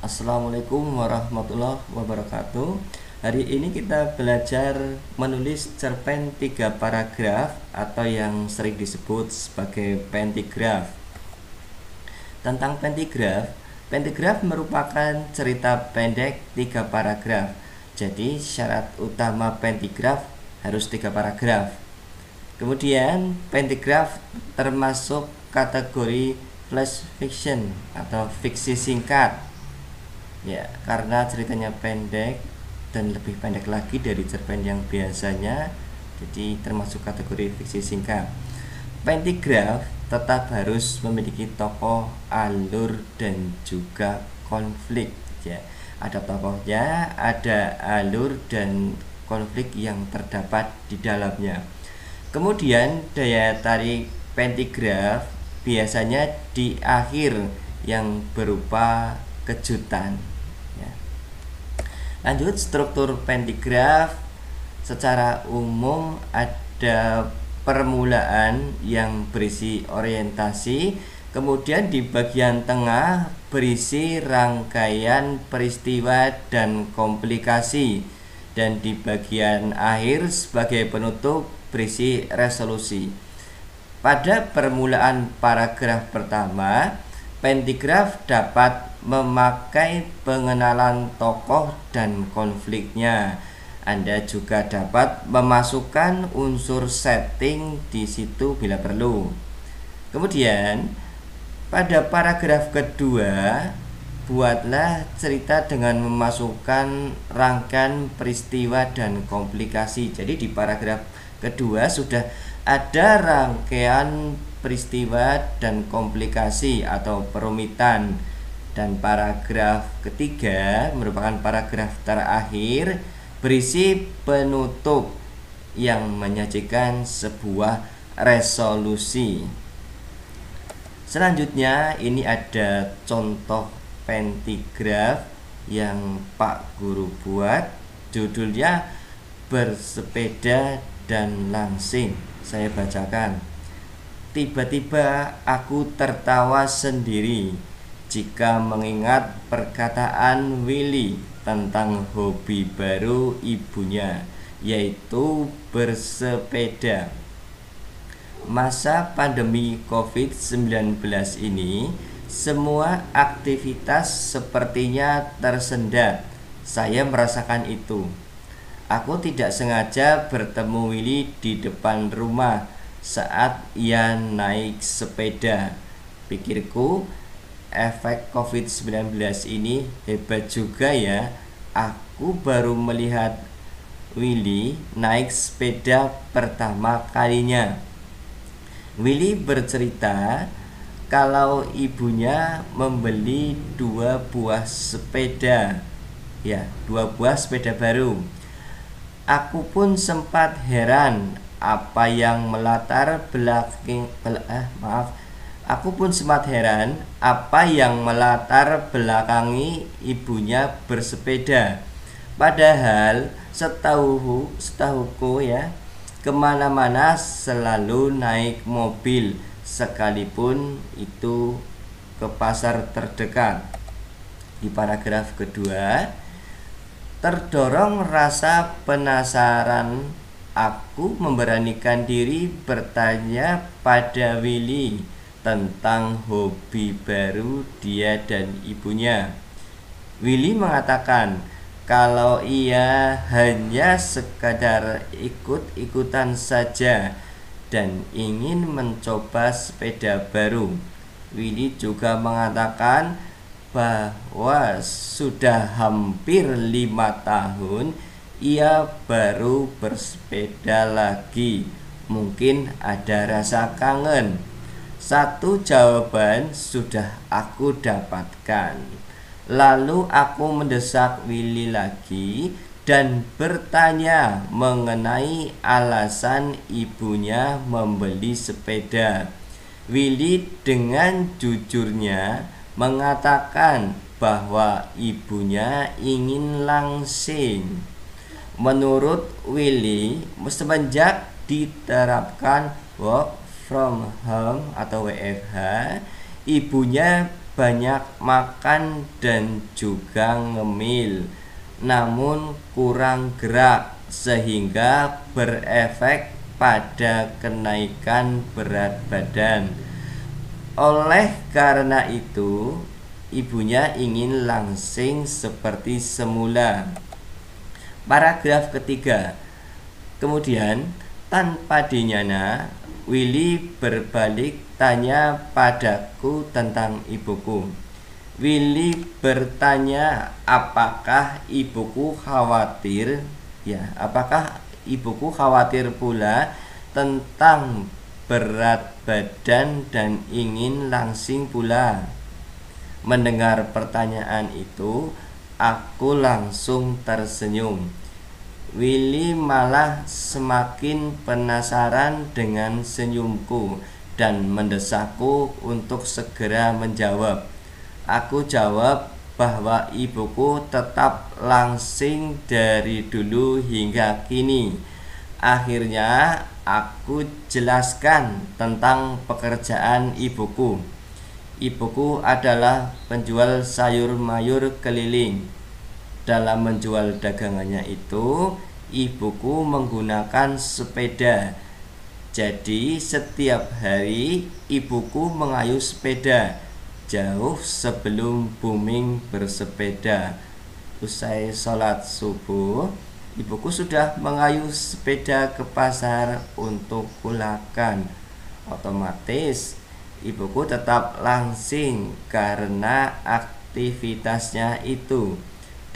Assalamualaikum warahmatullahi wabarakatuh. Hari ini kita belajar menulis cerpen 3 paragraf atau yang sering disebut sebagai pentigraf. Tentang pentigraf merupakan cerita pendek 3 paragraf. Jadi syarat utama pentigraf harus 3 paragraf. Kemudian pentigraf termasuk kategori flash fiction atau fiksi singkat. Ya, karena ceritanya pendek dan lebih pendek lagi dari cerpen yang biasanya, jadi termasuk kategori fiksi singkat. Pentigraf tetap harus memiliki tokoh, alur, dan juga konflik. Ya, ada tokohnya, ada alur dan konflik yang terdapat di dalamnya. Kemudian daya tarik pentigraf biasanya di akhir yang berupa kejutan. Lanjut, struktur pentigraf secara umum ada permulaan yang berisi orientasi, kemudian di bagian tengah berisi rangkaian peristiwa dan komplikasi, dan di bagian akhir sebagai penutup berisi resolusi. Pada permulaan paragraf pertama, pentigraf dapat memakai pengenalan tokoh dan konfliknya. Anda juga dapat memasukkan unsur setting di situ bila perlu. Kemudian, pada paragraf kedua, buatlah cerita dengan memasukkan rangkaian peristiwa dan komplikasi. Jadi di paragraf kedua sudah ada rangkaian peristiwa dan komplikasi atau perumitan, dan paragraf ketiga merupakan paragraf terakhir berisi penutup yang menyajikan sebuah resolusi. Selanjutnya ini ada contoh pentigraf yang Pak Guru buat, judulnya Bersepeda dan Langsing. Saya bacakan. Tiba-tiba aku tertawa sendiri jika mengingat perkataan Willy tentang hobi baru ibunya, yaitu bersepeda. Masa pandemi COVID-19 ini, semua aktivitas sepertinya tersendat. Saya merasakan itu. Aku tidak sengaja bertemu Willy di depan rumah saat ia naik sepeda. Pikirku, efek COVID-19 ini hebat juga ya. Aku baru melihat Willy naik sepeda pertama kalinya. Willy bercerita kalau ibunya membeli 2 buah sepeda. Ya, 2 buah sepeda baru. Aku pun sempat heran apa yang melatar belakangi ibunya bersepeda. Padahal setahuku ya, kemana-mana selalu naik mobil, sekalipun itu ke pasar terdekat. Di paragraf kedua, terdorong rasa penasaran, aku memberanikan diri bertanya pada Willy tentang hobi baru dia dan ibunya. Willy mengatakan kalau ia hanya sekadar ikut-ikutan saja dan ingin mencoba sepeda baru. Willy juga mengatakan bahwa sudah hampir 5 tahun ia baru bersepeda lagi. Mungkin ada rasa kangen. Satu jawaban sudah aku dapatkan. Lalu aku mendesak Willy lagi dan bertanya mengenai alasan ibunya membeli sepeda. Willy dengan jujurnya mengatakan bahwa ibunya ingin langsing. Menurut Willy, semenjak diterapkan work from home atau WFH, ibunya banyak makan dan juga ngemil, namun kurang gerak sehingga berefek pada kenaikan berat badan. Oleh karena itu, ibunya ingin langsing seperti semula. Paragraf ketiga. Kemudian, tanpa dinyana, Willy berbalik tanya padaku tentang ibuku. Willy bertanya apakah ibuku khawatir, apakah ibuku khawatir pula tentang berat badan dan ingin langsing pula. Mendengar pertanyaan itu, aku langsung tersenyum. Willy malah semakin penasaran dengan senyumku dan mendesakku untuk segera menjawab. Aku jawab bahwa ibuku tetap langsing dari dulu hingga kini. Akhirnya aku jelaskan tentang pekerjaan ibuku. Ibuku adalah penjual sayur mayur keliling. Dalam menjual dagangannya itu, ibuku menggunakan sepeda. Jadi setiap hari ibuku mengayuh sepeda jauh sebelum booming bersepeda. Usai sholat subuh, ibuku sudah mengayuh sepeda ke pasar untuk kulakan. Otomatis ibuku tetap langsing karena aktivitasnya itu.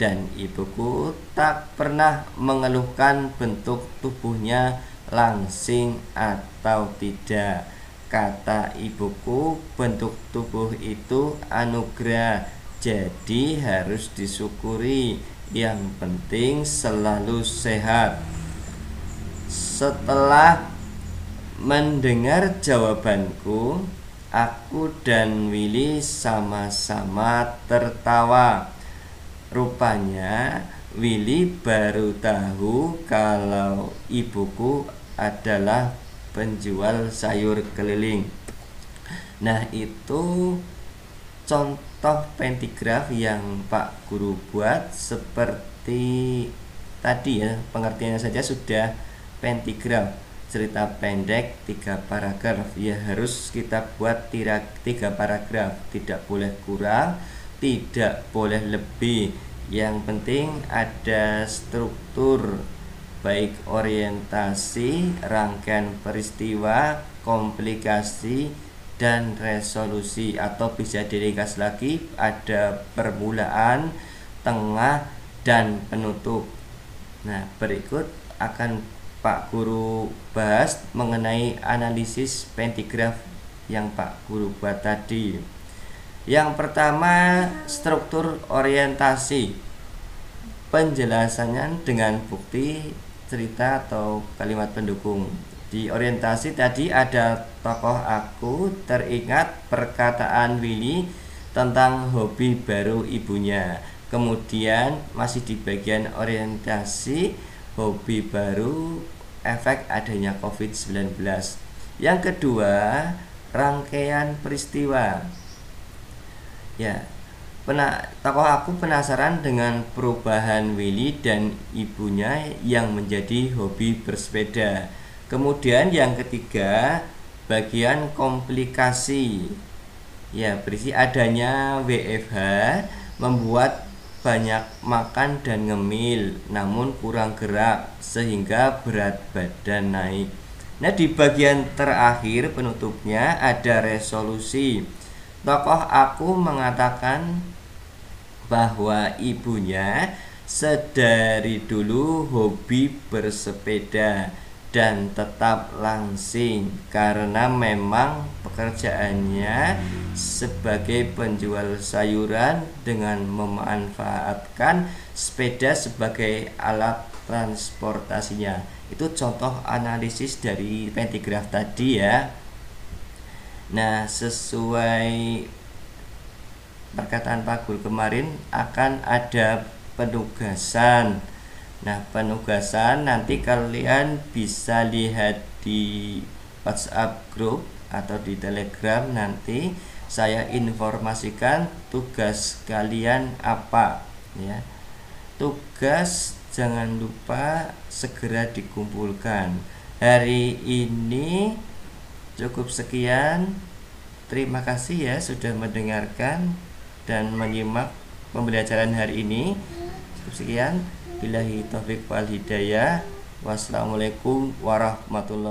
Dan ibuku tak pernah mengeluhkan bentuk tubuhnya langsing atau tidak. Kata ibuku, bentuk tubuh itu anugerah, jadi harus disyukuri. Yang penting selalu sehat. Setelah mendengar jawabanku, aku dan Willy sama-sama tertawa. Rupanya Willy baru tahu kalau ibuku adalah penjual sayur keliling. Nah, itu contoh pentigraf yang Pak Guru buat seperti tadi ya, pengertiannya saja sudah pentigraf. Cerita pendek 3 paragraf, ya harus kita buat 3 paragraf, tidak boleh kurang, tidak boleh lebih. Yang penting ada struktur, baik orientasi, rangkaian peristiwa, komplikasi, dan resolusi. Atau bisa diringkas lagi, ada permulaan, tengah, dan penutup. Nah, berikut akan Pak Guru bahas mengenai analisis pentigraf yang Pak Guru buat tadi. Yang pertama, struktur orientasi. Penjelasannya dengan bukti, cerita, atau kalimat pendukung. Di orientasi tadi ada tokoh aku, teringat perkataan Willy tentang hobi baru ibunya. Kemudian masih di bagian orientasi, hobi baru, efek adanya COVID-19. Yang kedua, rangkaian peristiwa. Ya, tokoh aku penasaran dengan perubahan Willy dan ibunya yang menjadi hobi bersepeda. Kemudian yang ketiga, bagian komplikasi. Ya, berisi adanya WFH, membuat banyak makan dan ngemil, namun kurang gerak sehingga berat badan naik. Nah, di bagian terakhir penutupnya ada resolusi. Tokoh aku mengatakan bahwa ibunya sedari dulu hobi bersepeda dan tetap langsing karena memang pekerjaannya sebagai penjual sayuran dengan memanfaatkan sepeda sebagai alat transportasinya. Itu contoh analisis dari pentigraf tadi ya. Nah, sesuai perkataan Pak Guru kemarin akan ada penugasan. Nah, penugasan nanti kalian bisa lihat di WhatsApp group atau di Telegram nanti. saya informasikan tugas kalian apa ya. Tugas jangan lupa segera dikumpulkan. Hari ini cukup sekian. Terima kasih ya sudah mendengarkan dan menyimak pembelajaran hari ini. Cukup sekian. Billahi taufiq wal hidayah. Wassalamualaikum warahmatullahi